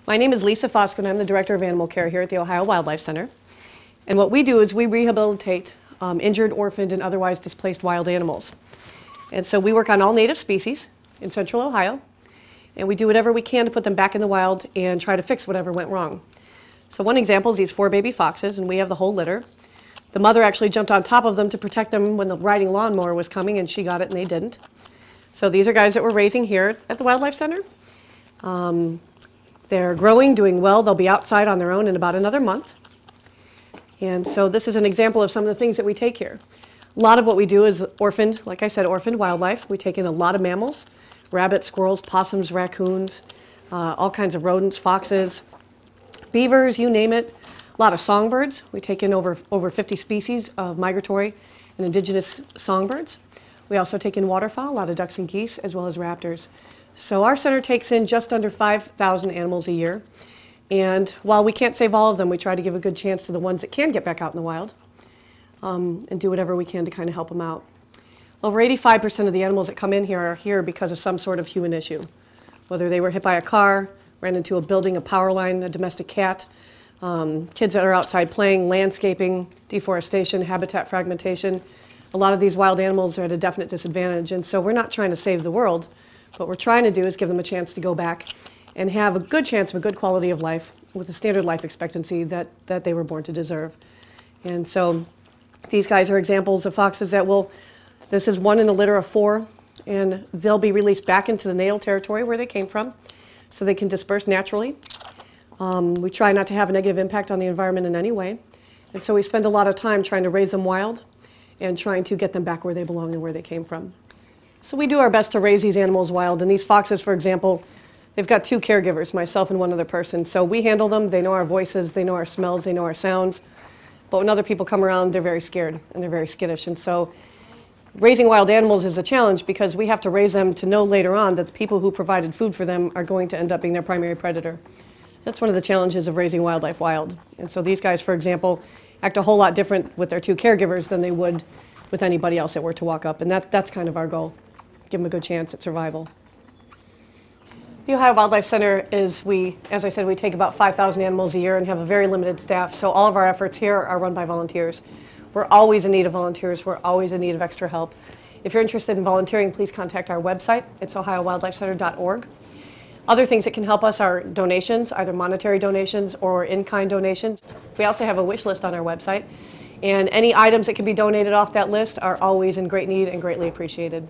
My name is Lisa Fosk, and I'm the Director of Animal Care here at the Ohio Wildlife Center. And what we do is we rehabilitate injured, orphaned, and otherwise displaced wild animals. And so we work on all native species in central Ohio, and we do whatever we can to put them back in the wild and try to fix whatever went wrong. So one example is these 4 baby foxes, and we have the whole litter. The mother actually jumped on top of them to protect them when the riding lawnmower was coming, and she got it and they didn't. So these are guys that we're raising here at the Wildlife Center. They're growing, doing well. They'll be outside on their own in about another month. And so this is an example of some of the things that we take here. A lot of what we do is orphaned, like I said, orphaned wildlife. We take in a lot of mammals, rabbits, squirrels, possums, raccoons, all kinds of rodents, foxes, beavers, you name it. A lot of songbirds. We take in over 50 species of migratory and indigenous songbirds. We also take in waterfowl, a lot of ducks and geese, as well as raptors. So our center takes in just under 5,000 animals a year. And while we can't save all of them, we try to give a good chance to the ones that can get back out in the wild and do whatever we can to kind of help them out. Over 85% of the animals that come in here are here because of some sort of human issue. Whether they were hit by a car, ran into a building, a power line, a domestic cat, kids that are outside playing, landscaping, deforestation, habitat fragmentation. A lot of these wild animals are at a definite disadvantage, and so we're not trying to save the world. What we're trying to do is give them a chance to go back and have a good chance of a good quality of life with a standard life expectancy that they were born to deserve. And so these guys are examples of foxes that this is one in a litter of 4, and they'll be released back into the natal territory where they came from so they can disperse naturally. We try not to have a negative impact on the environment in any way. And so we spend a lot of time trying to raise them wild and trying to get them back where they belong and where they came from. So we do our best to raise these animals wild. And these foxes, for example, they've got 2 caregivers, myself and one other person. So we handle them. They know our voices, they know our smells, they know our sounds. But when other people come around, they're very scared and they're very skittish. And so raising wild animals is a challenge because we have to raise them to know later on that the people who provided food for them are going to end up being their primary predator. That's one of the challenges of raising wildlife wild. And so these guys, for example, act a whole lot different with their 2 caregivers than they would with anybody else that were to walk up. And that's kind of our goal. Give them a good chance at survival. The Ohio Wildlife Center is, as I said, we take about 5,000 animals a year and have a very limited staff, so all of our efforts here are run by volunteers. We're always in need of volunteers. We're always in need of extra help. If you're interested in volunteering, please contact our website. It's ohiowildlifecenter.org. Other things that can help us are donations, either monetary donations or in-kind donations. We also have a wish list on our website, and any items that can be donated off that list are always in great need and greatly appreciated.